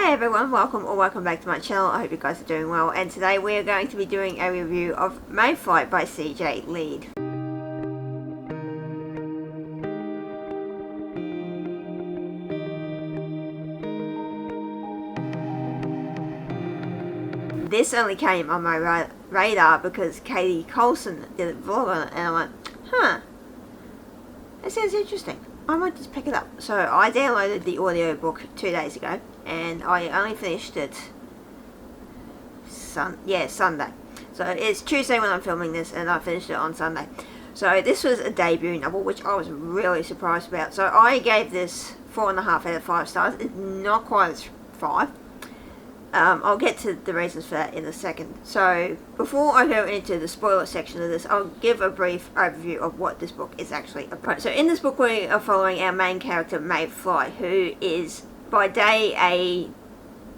Hey everyone, welcome back to my channel. I hope you guys are doing well, and today we are going to be doing a review of Maeve Fly by CJ Lead. This only came on my radar because Katie Colson did a vlog on it, and I went, that sounds interesting. I might just pick it up. So I downloaded the audiobook 2 days ago, and I only finished it Sunday. So it's Tuesday when I'm filming this, and I finished it on Sunday. So this was a debut novel, which I was really surprised about. So I gave this 4.5 out of 5 stars. It's not quite as 5. I'll get to the reasons for that in a second. So before I go into the spoiler section of this, I'll give a brief overview of what this book is actually about. So in this book we are following our main character Maeve Fly, who is by day a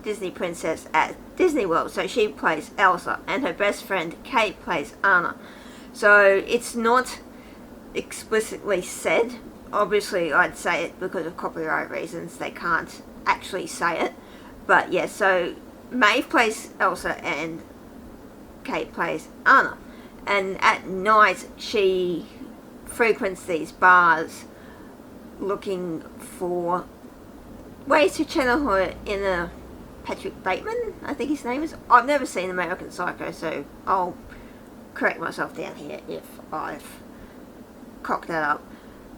Disney princess at Disney World. So she plays Elsa, and her best friend Kate plays Anna. So it's not explicitly said. Obviously I'd say it because of copyright reasons, they can't actually say it. But yeah, so Maeve plays Elsa and Kate plays Anna. And at night she frequents these bars looking for ways to channel her inner Patrick Bateman, I think his name is. I've never seen American Psycho, so I'll correct myself down here if I've cocked that up.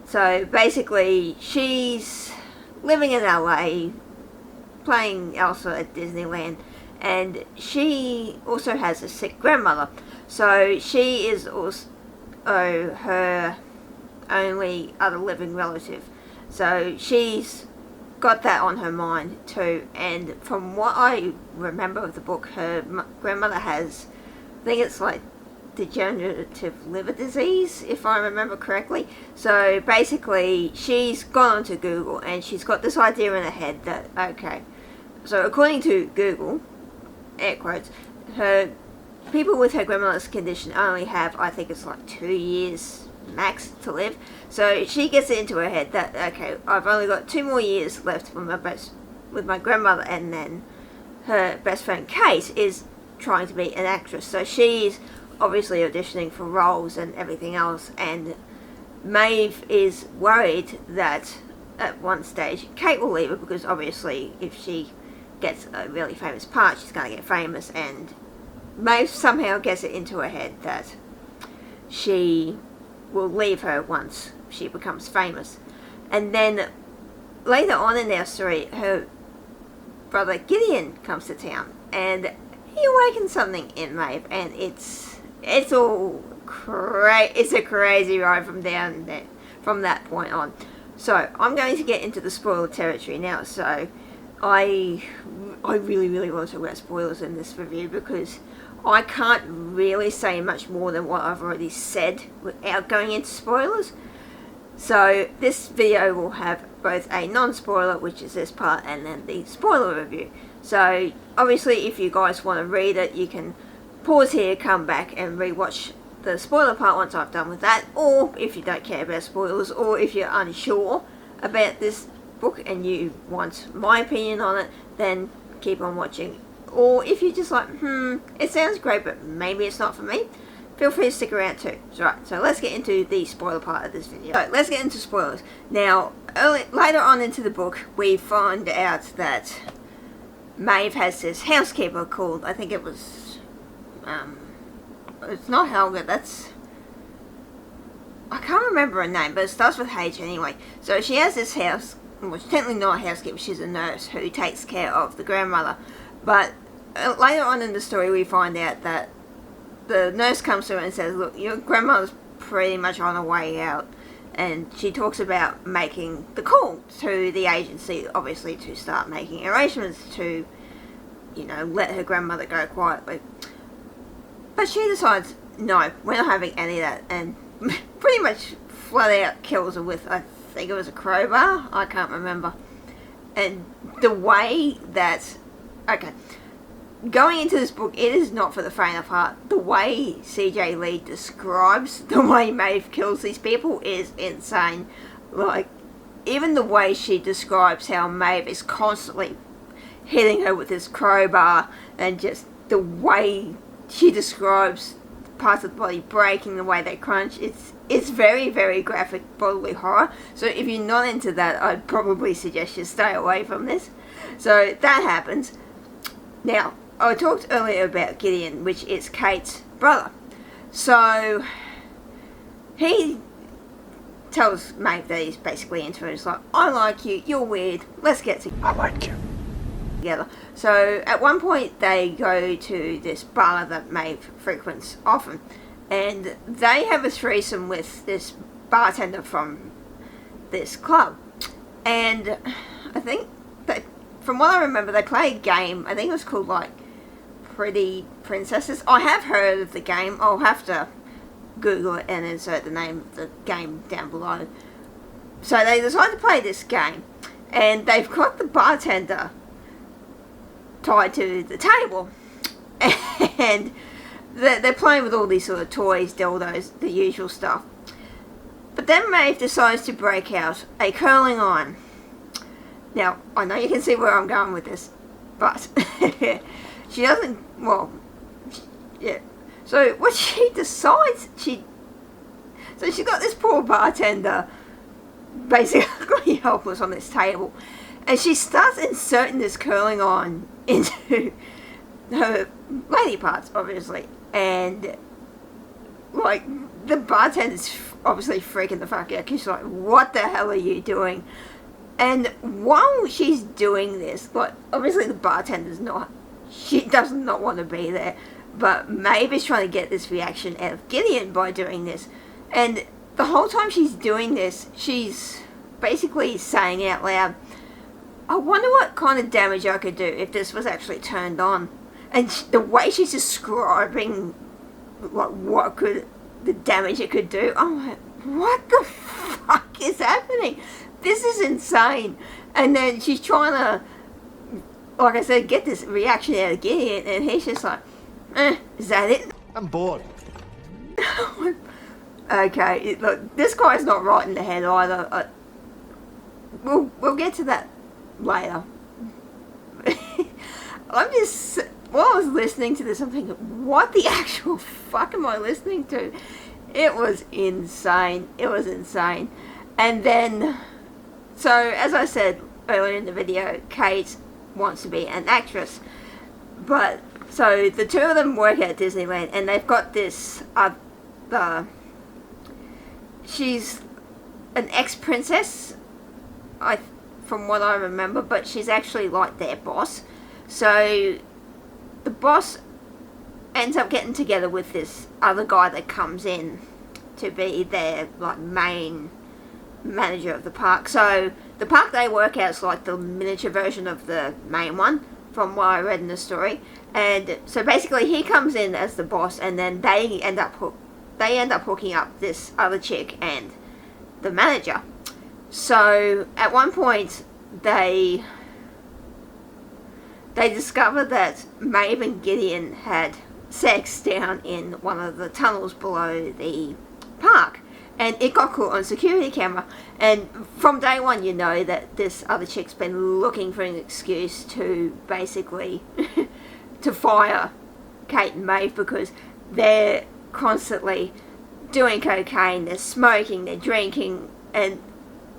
So basically she's living in LA, playing Elsa at Disneyland, and she also has a sick grandmother. So she is also her only other living relative. So she's got that on her mind too, and from what I remember of the book, her grandmother has, I think it's like degenerative liver disease, if I remember correctly. So basically she's gone onto Google and she's got this idea in her head that, okay, so according to Google, air quotes, her people with her grandmother's condition only have, I think it's like 2 years max to live. So she gets it into her head that, okay, I've only got 2 more years left with my grandmother, and then her best friend Kate is trying to be an actress. So she's obviously auditioning for roles and everything else, and Maeve is worried that at one stage Kate will leave her, because obviously if she gets a really famous part, she's going to get famous, and Maeve somehow gets it into her head that she will leave her once she becomes famous. And then later on in our story, her brother Gideon comes to town, and he awakens something in Maeve, and it's all it's a crazy ride from down there from that point on. So I'm going to get into the spoiler territory now. So I really want to talk about spoilers in this review, because I can't really say much more than what I've already said without going into spoilers. So this video will have both a non-spoiler, which is this part, and then the spoiler review. So obviously if you guys want to read it, you can pause here, come back and rewatch the spoiler part once I've done with that. Or if you don't care about spoilers, or if you're unsure about this book and you want my opinion on it, then keep on watching. Or if you're just like, it sounds great but maybe it's not for me, feel free to stick around too. Right, so let's get into the spoiler part of this video. So let's get into spoilers. Now, later on into the book, we find out that Maeve has this housekeeper called, I think it was, it's not Helga, I can't remember her name, but it starts with H anyway. So she has this house, well, she's technically not a housekeeper, she's a nurse who takes care of the grandmother. But later on in the story we find out that the nurse comes to her and says, look, your grandmother's pretty much on her way out. And she talks about making the call to the agency, obviously to start making arrangements to, let her grandmother go quietly. But she decides, no, we're not having any of that, and pretty much flat out kills her with, I think it was a crowbar, I can't remember. And the way that, okay, going into this book, it is not for the faint of heart. The way CJ Lead describes the way Maeve kills these people is insane. Like, even the way she describes how Maeve is constantly hitting her with this crowbar, and just the way she describes parts of the body breaking, the way they crunch, it's very, very graphic bodily horror. So if you're not into that, I'd probably suggest you stay away from this. So that happens. Now, I talked earlier about Gideon, which is Kate's brother. So he tells Maeve that he's basically into her. It's like, I like you, you're weird, let's get together. I like you. So at one point they go to this bar that Maeve frequents often, and they have a threesome with this bartender from this club. And I think that, from what I remember, they play a game. I think it was called like Pretty Princesses. I have heard of the game. I'll have to Google it and insert the name of the game down below. So they decide to play this game, and they've got the bartender tied to the table, and they're playing with all these sort of toys, dildos, the usual stuff. But then Maeve decides to break out a curling iron. Now, I know you can see where I'm going with this, but she doesn't, well, yeah. So what she decides, so she got this poor bartender basically helpless on this table, and she starts inserting this curling iron into her lady parts, obviously, and like the bartender's obviously freaking the fuck out because she's like, what the hell are you doing? And while she's doing this, like, obviously the bartender's not, she does not want to be there, but Maeve is trying to get this reaction out of Gideon by doing this. And the whole time she's doing this, she's basically saying out loud, I wonder what kind of damage I could do if this was actually turned on. And the way she's describing like what could the damage it could do, I'm like, what the fuck is happening? This is insane. And then she's trying to, like I said, get this reaction out of Gideon, and he's just like, is that it? I'm bored. Okay, look, this guy's not right in the head either. We'll get to that later. I'm just, while I was listening to this, I'm thinking, what the actual fuck am I listening to? It was insane. It was insane. And then, so as I said earlier in the video, Kate wants to be an actress. But, so the two of them work at Disneyland, and they've got this, she's an ex-princess, from what I remember, but she's actually like their boss. So the boss ends up getting together with this other guy that comes in to be their like main manager of the park. So the park they work at is like the miniature version of the main one, from what I read in the story. And so basically he comes in as the boss, and then they end up hooking up this other chick and the manager. So at one point they discover that Maeve and Gideon had sex down in one of the tunnels below the park, and it got caught on security camera. And from day one, you know that this other chick's been looking for an excuse to basically to fire Kate and Maeve, because they're constantly doing cocaine, they're smoking, they're drinking, and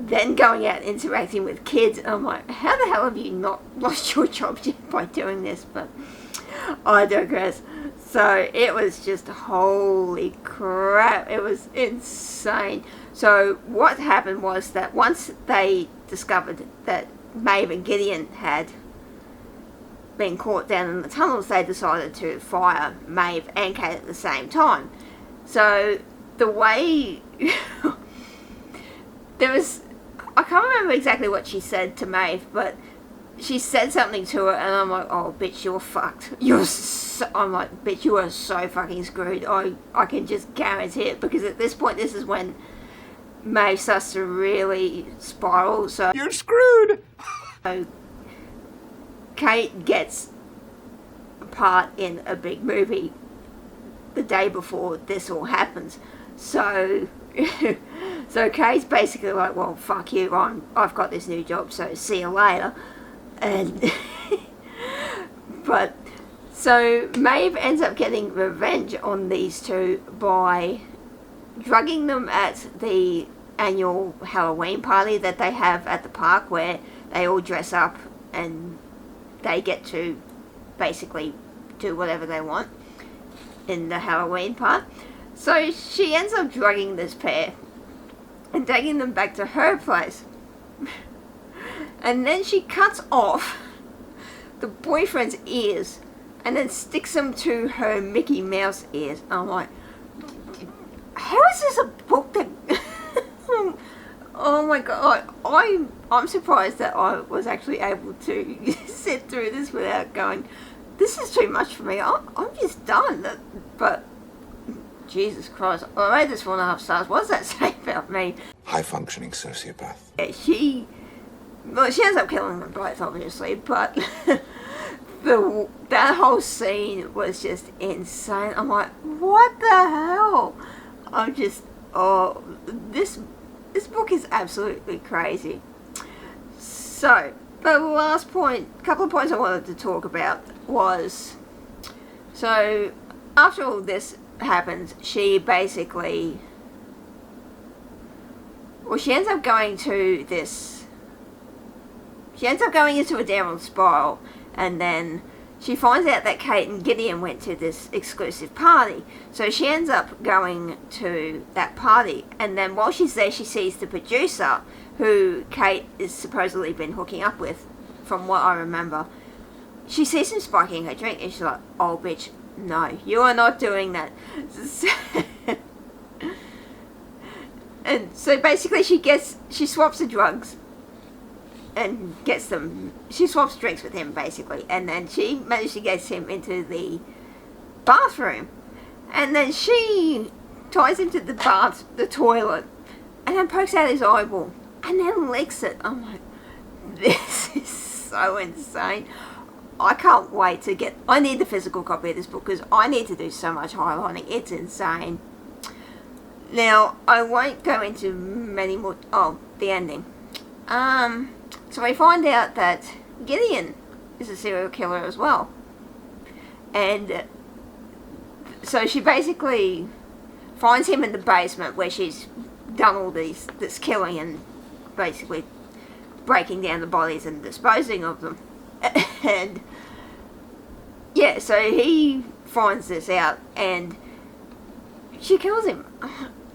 then going out and interacting with kids. I'm like, how the hell have you not lost your job yet by doing this? But I digress. So it was just, holy crap, it was insane. So what happened was that once they discovered that Maeve and Gideon had been caught down in the tunnels, they decided to fire Maeve and Kate at the same time. So the way there was, I can't remember exactly what she said to Maeve, but she said something to her, and I'm like, oh, bitch, you're fucked. I'm like, bitch, you are so fucking screwed. I can just guarantee it, because at this point, this is when Maeve starts to really spiral. So You're screwed! So Kate gets a part in a big movie the day before this all happens. So so Kate's basically like, well, fuck you, I've got this new job, so see you later. And But so Maeve ends up getting revenge on these two by drugging them at the annual Halloween party that they have at the park, where they all dress up and they get to basically do whatever they want in the Halloween part. So she ends up drugging this pair and taking them back to her place. And then she cuts off the boyfriend's ears and then sticks them to her Mickey Mouse ears. I'm like, how is this a book that... Oh my god, I'm surprised that I was actually able to sit through this without going, this is too much for me, I'm just done. But, Jesus Christ, I rate this 4.5 stars. What does that say about me? High-functioning sociopath. Yeah, she ends up killing them both, obviously, but that whole scene was just insane. I'm like, what the hell? I'm just, this book is absolutely crazy. So, the last point, couple of points I wanted to talk about was, so after all this happens, she basically, well, she ends up going into a downward spiral, and then she finds out that Kate and Gideon went to this exclusive party. So she ends up going to that party, and then while she's there, she sees the producer, who Kate is supposedly been hooking up with, from what I remember. She sees him spiking her drink, and she's like, oh bitch, no, you are not doing that. And so basically she swaps the drugs and gets them, she swaps drinks with him basically, and then she managed to get him into the bathroom, and then she ties him to the toilet, and then pokes out his eyeball, and then licks it. I'm like, this is so insane. I can't wait to get, I need the physical copy of this book, because I need to do so much highlighting, it's insane. Now, I won't go into many more, the ending. So we find out that Gideon is a serial killer as well. And so she basically finds him in the basement where she's done all this killing and basically breaking down the bodies and disposing of them. And yeah, so he finds this out and she kills him.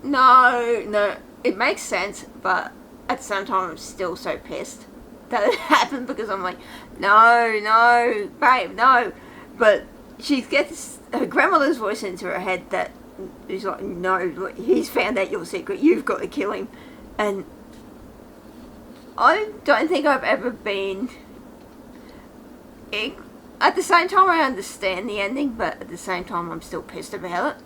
No, it makes sense, but at the same time I'm still so pissed that it happened, because I'm like, no, babe, no. But she gets her grandmother's voice into her head that is like, no, he's found out your secret, you've got to kill him. And I don't think I've ever been, at the same time I understand the ending, but at the same time I'm still pissed about it.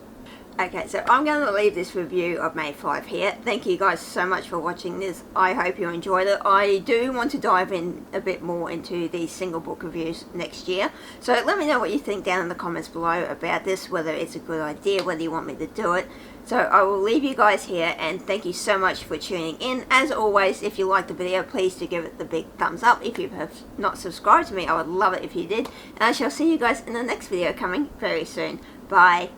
Okay, so I'm going to leave this review of Maeve Fly here. Thank you guys so much for watching this. I hope you enjoyed it. I do want to dive in a bit more into these single book reviews next year. So let me know what you think down in the comments below about this, whether it's a good idea, whether you want me to do it. So I will leave you guys here, and thank you so much for tuning in. As always, if you liked the video, please do give it the big thumbs up. If you have not subscribed to me, I would love it if you did. And I shall see you guys in the next video coming very soon. Bye.